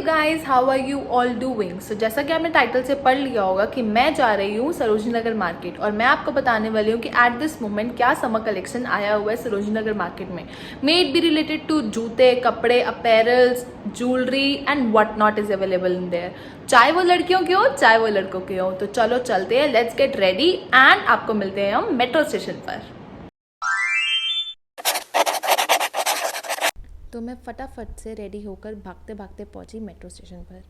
Guys, how are you all doing. So जैसा कि आपने टाइटल से पढ़ लिया होगा कि मैं जा रही हूँ सरोजनी नगर मार्केट और मैं आपको बताने वाली हूँ कि एट दिस मोमेंट क्या समर कलेक्शन आया हुआ है सरोजनी नगर मार्केट में। May it be related to जूते, कपड़े, apparels, jewellery and what not is available in there. चाहे वो लड़कियों के हो चाहे वो लड़कों के हो। तो चलो चलते हैं, लेट्स गेट रेडी एंड आपको मिलते हैं हम मेट्रो स्टेशन पर। तो मैं फटाफट से रेडी होकर भागते भागते पहुंची मेट्रो स्टेशन पर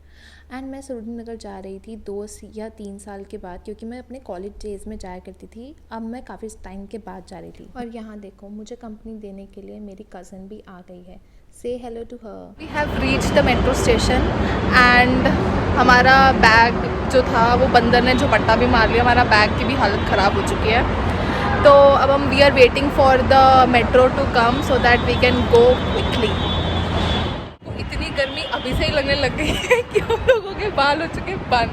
एंड मैं सरोजनी नगर जा रही थी 2 या 3 साल के बाद, क्योंकि मैं अपने कॉलेज डेज़ में जाया करती थी। अब मैं काफ़ी टाइम के बाद जा रही थी और यहाँ देखो मुझे कंपनी देने के लिए मेरी कज़न भी आ गई है। Say hello to her. We have reach the metro station and हमारा बैग जो था वो बंदर ने झपट्टा भी मार लिया। हमारा बैग की भी हालत ख़राब हो चुकी है। तो अब हम we are waiting for the metro to come so that we can go quickly. इतनी गर्मी अभी से ही लगने लग गई है कि हम लोगों के बाल हो चुके बंद।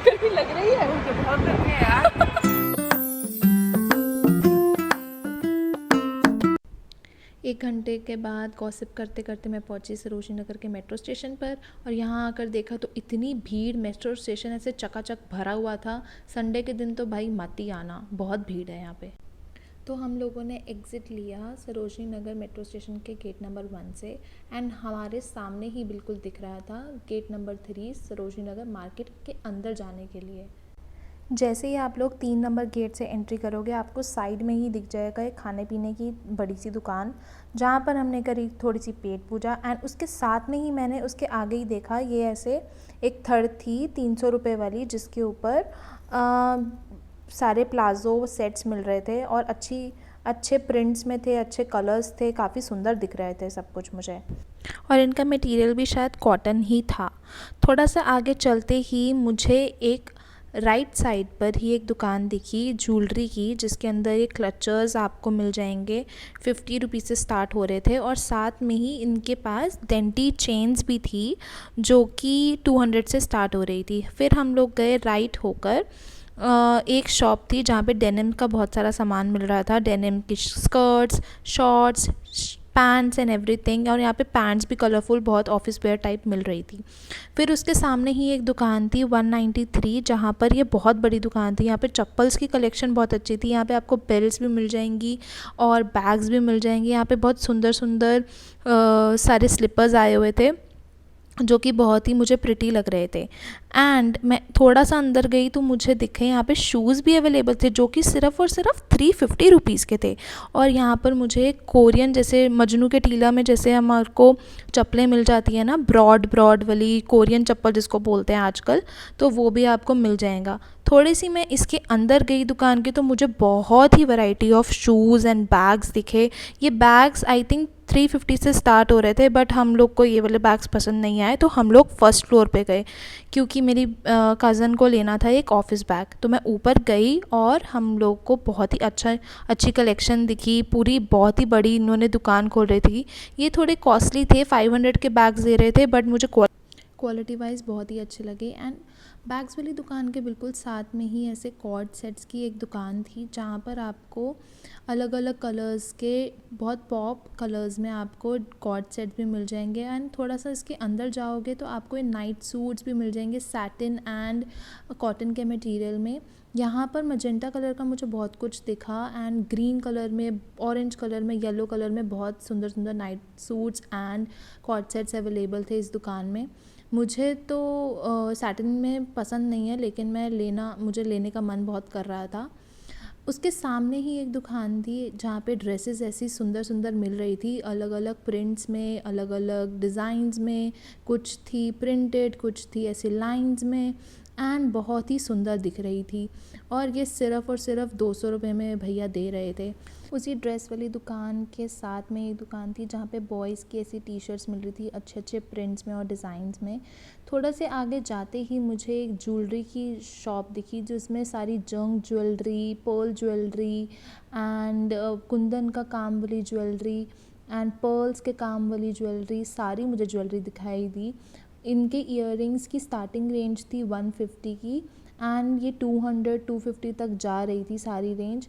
गर्मी लग रही है, मुझे बहुत गर्मी है यार। 1 घंटे के बाद गॉसिप करते करते मैं पहुंची सरोजनी नगर के मेट्रो स्टेशन पर और यहाँ आकर देखा तो इतनी भीड़। मेट्रो स्टेशन ऐसे चकाचक भरा हुआ था। संडे के दिन तो भाई मत ही आना, बहुत भीड़ है यहाँ पे। तो हम लोगों ने एग्ज़िट लिया सरोजनी नगर मेट्रो स्टेशन के गेट नंबर 1 से एंड हमारे सामने ही बिल्कुल दिख रहा था gate number 3 Sarojini Nagar market के अंदर जाने के लिए। जैसे ही आप लोग 3 नंबर गेट से एंट्री करोगे आपको साइड में ही दिख जाएगा एक खाने पीने की बड़ी सी दुकान, जहाँ पर हमने करी थोड़ी सी पेट पूजा एंड उसके साथ में ही मैंने उसके आगे ही देखा ये ऐसे एक थड़ थी 300 रुपये वाली, जिसके ऊपर सारे प्लाज़ो सेट्स मिल रहे थे और अच्छे प्रिंट्स में थे, अच्छे कलर्स थे, काफ़ी सुंदर दिख रहे थे सब कुछ मुझे। और इनका मटेरियल भी शायद कॉटन ही था। थोड़ा सा आगे चलते ही मुझे एक राइट साइड पर ही एक दुकान दिखी ज्वेलरी की, जिसके अंदर ये क्लचर्स आपको मिल जाएंगे 50 रुपीज़ से स्टार्ट हो रहे थे और साथ में ही इनके पास डेंटी चेन्स भी थी जो कि 200 से स्टार्ट हो रही थी। फिर हम लोग गए राइट होकर एक शॉप थी जहाँ पे डेनिम का बहुत सारा सामान मिल रहा था, डेनिम की skirts, shorts, pants and everything. और यहाँ पे पैंट्स भी कलरफुल बहुत ऑफिस वेयर टाइप मिल रही थी। फिर उसके सामने ही एक दुकान थी 193, जहाँ पर ये बहुत बड़ी दुकान थी। यहाँ पे चप्पल्स की कलेक्शन बहुत अच्छी थी। यहाँ पे आपको बेल्ट्स भी मिल जाएंगी और बैग्स भी मिल जाएंगे। यहाँ पे बहुत सुंदर सुंदर सारे स्लीपर्स आए हुए थे जो कि बहुत ही मुझे प्रिटी लग रहे थे। एंड मैं थोड़ा सा अंदर गई तो मुझे दिखे यहाँ पे शूज़ भी अवेलेबल थे जो कि सिर्फ़ और सिर्फ 350 रुपीज़ के थे। और यहाँ पर मुझे कोरियन, जैसे मजनू के टीला में जैसे हमारे को चप्पलें मिल जाती है ना, ब्रॉड वाली कोरियन चप्पल जिसको बोलते हैं आजकल, तो वो भी आपको मिल जाएगा। थोड़ी सी मैं इसके अंदर गई दुकान की तो मुझे बहुत ही variety of shoes and bags दिखे। ये बैग्स आई थिंक 350 से स्टार्ट हो रहे थे, बट हम लोग को ये वाले बैग्स पसंद नहीं आए तो हम लोग फर्स्ट फ्लोर पे गए क्योंकि मेरी कज़न को लेना था एक ऑफ़िस बैग। तो मैं ऊपर गई और हम लोग को बहुत ही अच्छी कलेक्शन दिखी। पूरी बहुत ही बड़ी इन्होंने दुकान खोल रही थी। ये थोड़े कॉस्टली थे, 500 के बैग्स दे रहे थे, बट मुझे क्वालिटी वाइज बहुत ही अच्छे लगे। एंड बैग्स वाली दुकान के बिल्कुल साथ में ही ऐसे कॉर्ड सेट्स की एक दुकान थी जहाँ पर आपको अलग अलग कलर्स के, बहुत पॉप कलर्स में आपको कॉर्ड सेट भी मिल जाएंगे। एंड थोड़ा सा इसके अंदर जाओगे तो आपको ये नाइट सूट्स भी मिल जाएंगे सैटिन एंड कॉटन के मटेरियल में। यहाँ पर मजेंटा कलर का मुझे बहुत कुछ दिखा एंड ग्रीन कलर में, ऑरेंज कलर में, येलो कलर में बहुत सुंदर सुंदर night suits and chord sets available थे इस दुकान में। मुझे तो सैटिन में पसंद नहीं है, लेकिन मुझे लेने का मन बहुत कर रहा था। उसके सामने ही एक दुकान थी जहाँ पे ड्रेसेस ऐसी सुंदर सुंदर मिल रही थी, अलग अलग प्रिंट्स में, अलग अलग डिज़ाइंस में। कुछ थी प्रिंटेड, कुछ थी ऐसे लाइंस में एंड बहुत ही सुंदर दिख रही थी। और ये सिर्फ़ और सिर्फ 200 रुपये में भैया दे रहे थे। उसी ड्रेस वाली दुकान के साथ में एक दुकान थी जहाँ पे बॉयज़ की ऐसी टी शर्ट्स मिल रही थी अच्छे अच्छे प्रिंट्स में और डिज़ाइंस में। थोड़ा से आगे जाते ही मुझे एक ज्वेलरी की शॉप दिखी जिसमें सारी junk jewellery, pearl jewellery and kundan का काम वाली ज्वेलरी एंड पर्ल्स के काम वाली ज्वेलरी, सारी मुझे ज्वेलरी दिखाई दी। इनके इयररिंग्स की स्टार्टिंग रेंज थी 150 की एंड ये 200-250 तक जा रही थी सारी रेंज।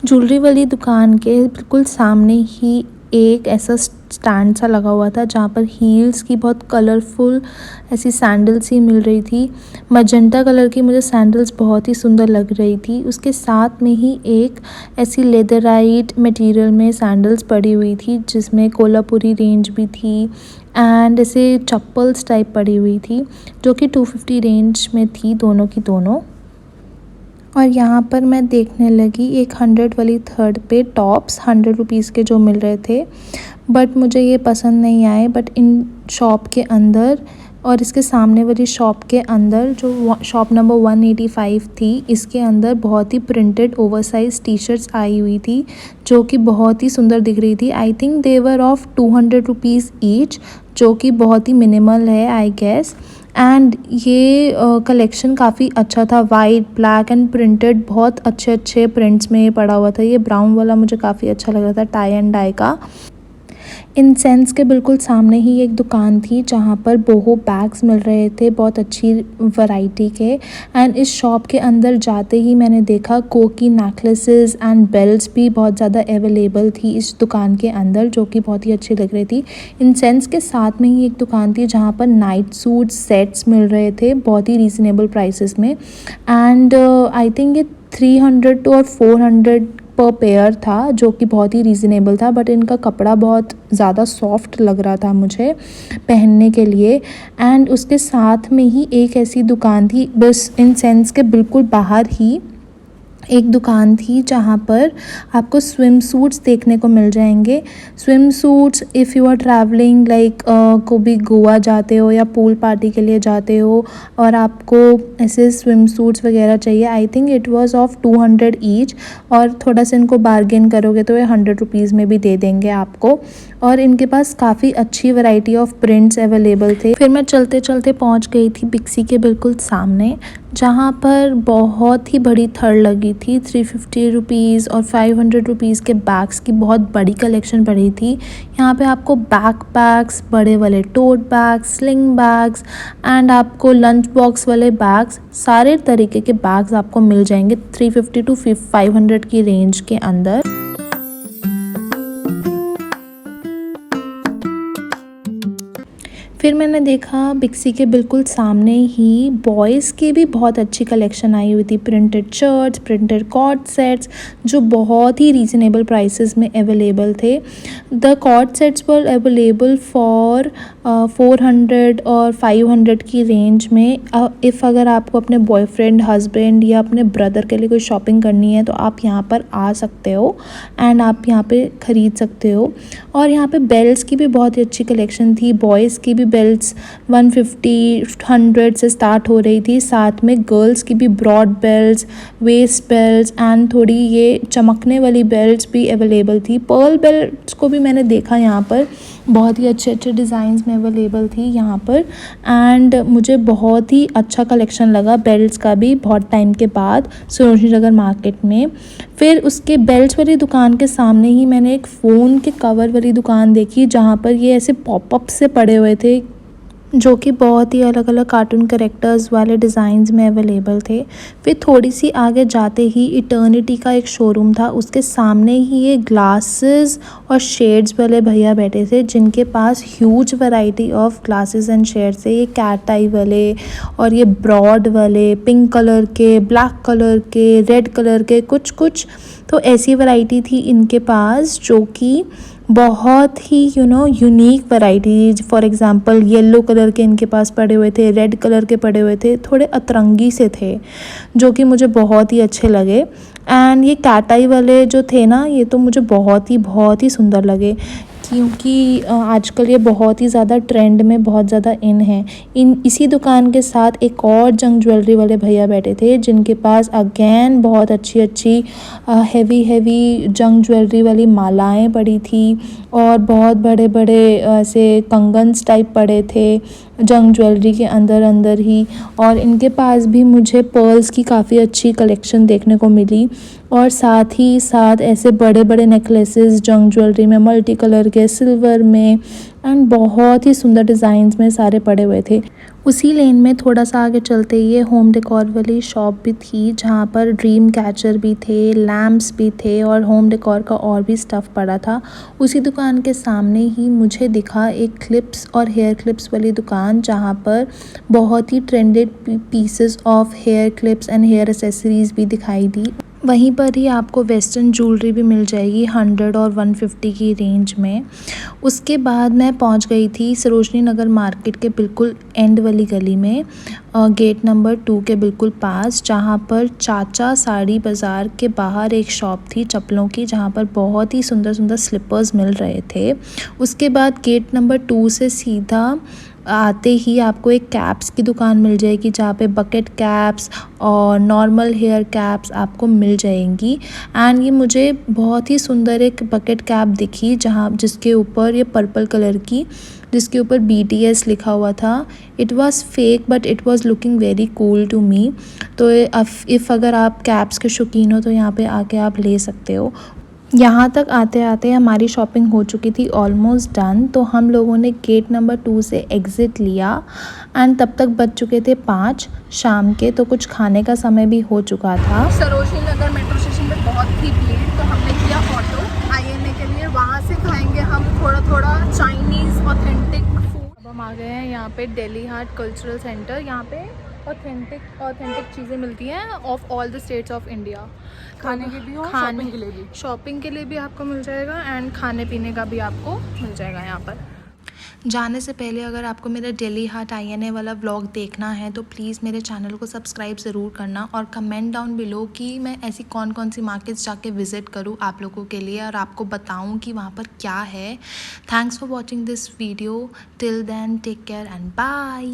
ज्वेलरी वाली दुकान के बिल्कुल सामने ही एक ऐसा स्टैंड सा लगा हुआ था जहाँ पर हील्स की बहुत कलरफुल ऐसी सैंडल्स ही मिल रही थी। मजेंटा कलर की मुझे सैंडल्स बहुत ही सुंदर लग रही थी। उसके साथ में ही एक ऐसी लेदराइट मटेरियल में सैंडल्स पड़ी हुई थी जिसमें कोल्हापुरी रेंज भी थी एंड ऐसे चप्पल्स टाइप पड़ी हुई थी जो कि 250 रेंज में थी दोनों की दोनों। और यहाँ पर मैं देखने लगी एक 100 वाली थर्ड पे टॉप्स 100 रुपीज़ के जो मिल रहे थे, बट मुझे ये पसंद नहीं आए। बट इन शॉप के अंदर और इसके सामने वाली शॉप के अंदर जो शॉप नंबर 185 थी, इसके अंदर बहुत ही printed oversize T shirts I हुई थी जो कि बहुत ही सुंदर दिख रही थी। I think they were 200 rupees each, जो कि बहुत ही मिनिमल है आई गेस। एंड ये कलेक्शन काफ़ी अच्छा था, वाइट ब्लैक एंड प्रिंटेड, बहुत अच्छे अच्छे प्रिंट्स में ये पड़ा हुआ था। ये ब्राउन वाला मुझे काफ़ी अच्छा लग रहा था, टाई एंड डाई का। इंसेंस के बिल्कुल सामने ही एक दुकान थी जहाँ पर बोहो बैग्स मिल रहे थे बहुत अच्छी वैरायटी के। एंड इस शॉप के अंदर जाते ही मैंने देखा कोकी नेकलेसेस एंड बेल्ट्स भी बहुत ज़्यादा अवेलेबल थी इस दुकान के अंदर, जो कि बहुत ही अच्छी लग रही थी। इंसेंस के साथ में ही एक दुकान थी जहाँ पर नाइट सूट सेट्स मिल रहे थे बहुत ही रीज़नेबल प्राइसेस में। एंड आई थिंक ये 300 टू और 400 पर पेयर था, जो कि बहुत ही रीज़नेबल था। बट इनका कपड़ा बहुत ज़्यादा सॉफ्ट लग रहा था मुझे पहनने के लिए। एंड उसके साथ में ही एक ऐसी दुकान थी बस इंसेंस के बिल्कुल बाहर ही एक दुकान थी जहाँ पर आपको स्विम सूट्स देखने को मिल जाएंगे। Swim suits if you are travelling like कभी गोवा जाते हो या पूल पार्टी के लिए जाते हो और आपको ऐसे स्विम सूट्स वगैरह चाहिए, I think it was of 200 each. और थोड़ा सा इनको बार्गेन करोगे तो ये 100 रुपीज़ में भी दे देंगे आपको। और इनके पास काफ़ी अच्छी वैरायटी ऑफ प्रिंट्स अवेलेबल थे। फिर मैं चलते चलते पहुँच गई थी बिक्सी के बिल्कुल सामने, जहाँ पर बहुत ही बड़ी थड़ लगी थी। 350 रुपीज़ और 500 रुपीज़ के बैग्स की बहुत बड़ी कलेक्शन पड़ी थी। यहाँ पे आपको बैक पैक्स, बड़े वाले टोट बैग्स, स्लिंग बैग्स एंड आपको लंच बॉक्स वाले बैग्स, सारे तरीके के बैग्स आपको मिल जाएंगे 350 टू 500 की रेंज के अंदर। फिर मैंने देखा बिक्सी के बिल्कुल सामने ही बॉयज़ की भी बहुत अच्छी कलेक्शन आई हुई थी, printed shirts, printed cord sets, जो बहुत ही रीज़नेबल प्राइसेस में अवेलेबल थे। The cord sets were available for 400 और 500 की रेंज में। इफ़ अगर आपको अपने बॉयफ्रेंड, हस्बैंड या अपने ब्रदर के लिए कोई शॉपिंग करनी है तो आप यहाँ पर आ सकते हो एंड आप यहाँ पे ख़रीद सकते हो। और यहाँ पे बेल्ट्स की भी बहुत ही अच्छी कलेक्शन थी। बॉयज़ की भी बेल्ट्स 150 100 से स्टार्ट हो रही थी, साथ में गर्ल्स की भी broad belts, waist belts and थोड़ी ये चमकने वाली बेल्ट्स भी अवेलेबल थी। पर्ल बेल्ट्स को भी मैंने देखा यहाँ पर, बहुत ही अच्छे अच्छे डिज़ाइंस में अवेलेबल थी यहाँ पर। एंड मुझे बहुत ही अच्छा कलेक्शन लगा बेल्ट्स का भी बहुत टाइम के बाद सरोजनी नगर मार्केट में। फिर उसके बेल्ट्स वाली दुकान के सामने ही मैंने एक फ़ोन के कवर वाली दुकान देखी जहाँ पर ये ऐसे पॉपअप से पड़े हुए थे, जो कि बहुत ही अलग अलग कार्टून कैरेक्टर्स वाले डिज़ाइंस में अवेलेबल थे। फिर थोड़ी सी आगे जाते ही इटर्निटी का एक शोरूम था, उसके सामने ही ये ग्लासेस और शेड्स वाले भैया बैठे थे जिनके पास huge variety of glasses and shades थे। ये कैट आई वाले और ये ब्रॉड वाले, पिंक कलर के, ब्लैक कलर के, रेड कलर के, कुछ कुछ तो ऐसी वैरायटी थी इनके पास जो कि बहुत ही unique variety. For example yellow colour के इनके पास पड़े हुए थे, रेड कलर के पड़े हुए थे, थोड़े अतरंगी से थे जो कि मुझे बहुत ही अच्छे लगे। एंड ये कैटाई वाले जो थे ना, ये तो मुझे बहुत ही सुंदर लगे क्योंकि आजकल ये बहुत ही ज़्यादा ट्रेंड में बहुत ज़्यादा इन है। इसी दुकान के साथ एक और जंग ज्वेलरी वाले भैया बैठे थे जिनके पास अगेन बहुत अच्छी हेवी जंग ज्वेलरी वाली मालाएं पड़ी थी और बहुत बड़े बड़े ऐसे कंगन्स टाइप पड़े थे जंग ज्वेलरी के अंदर ही। और इनके पास भी मुझे पर्ल्स की काफ़ी अच्छी कलेक्शन देखने को मिली और साथ ही साथ ऐसे बड़े बड़े नेकलेसेस जंग ज्वेलरी में, मल्टी कलर के, सिल्वर में, एंड बहुत ही सुंदर डिज़ाइंस में सारे पड़े हुए थे। उसी लेन में थोड़ा सा आगे चलते ही ये होम डेकोर वाली शॉप भी थी, जहाँ पर ड्रीम कैचर भी थे, लैम्प्स भी थे और होम डेकोर का और भी स्टफ़ पड़ा था। उसी दुकान के सामने ही मुझे दिखा एक क्लिप्स और हेयर क्लिप्स वाली दुकान, जहाँ पर बहुत ही trended pieces of hair clips and hair accessories भी दिखाई दी। वहीं पर ही आपको वेस्टर्न ज्वेलरी भी मिल जाएगी 100 और 150 की रेंज में। उसके बाद मैं पहुंच गई थी सरोजनी नगर मार्केट के बिल्कुल एंड वाली गली में, गेट नंबर 2 के बिल्कुल पास, जहां पर चाचा साड़ी बाज़ार के बाहर एक शॉप थी चप्पलों की, जहां पर बहुत ही सुंदर सुंदर स्लीपर्स मिल रहे थे। उसके बाद गेट नंबर 2 से सीधा आते ही आपको एक कैप्स की दुकान मिल जाएगी, जहाँ पे बकेट कैप्स और नॉर्मल हेयर कैप्स आपको मिल जाएंगी। एंड ये मुझे बहुत ही सुंदर एक बकेट कैप दिखी, जिसके ऊपर ये पर्पल कलर की, जिसके ऊपर BTS लिखा हुआ था। It was fake but it was looking very cool to me. तो इफ़ अगर आप कैप्स के शौकीन हो तो यहाँ पे आके आप ले सकते हो। यहाँ तक आते आते हमारी शॉपिंग हो चुकी थी ऑलमोस्ट डन, तो हम लोगों ने गेट नंबर 2 से एग्ज़िट लिया एंड तब तक बज चुके थे 5 शाम के, तो कुछ खाने का समय भी हो चुका था। सरोजनी नगर मेट्रो स्टेशन पे बहुत थी भीड़, तो हमने किया ऑटो INA के लिए। वहाँ से खाएंगे हम थोड़ा चाइनीज़ ऑथेंटिक फूड। अब हम आ गए हैं यहाँ पे दिल्ली हाट कल्चरल सेंटर। यहाँ पे ऑथेंटिक चीज़ें मिलती हैं of all the states of India. खाने के भी और शॉपिंग के लिए भी आपको मिल जाएगा एंड खाने पीने का भी आपको मिल जाएगा यहाँ पर। जाने से पहले अगर आपको मेरा दिल्ली हाट INA वाला व्लॉग देखना है तो प्लीज़ मेरे चैनल को सब्सक्राइब ज़रूर करना और कमेंट डाउन बिलो कि मैं ऐसी कौन कौन सी मार्केट्स जाके विज़िट करूँ आप लोगों के लिए और आपको बताऊँ कि वहाँ पर क्या है। Thanks for watching this video. Till then take care and bye.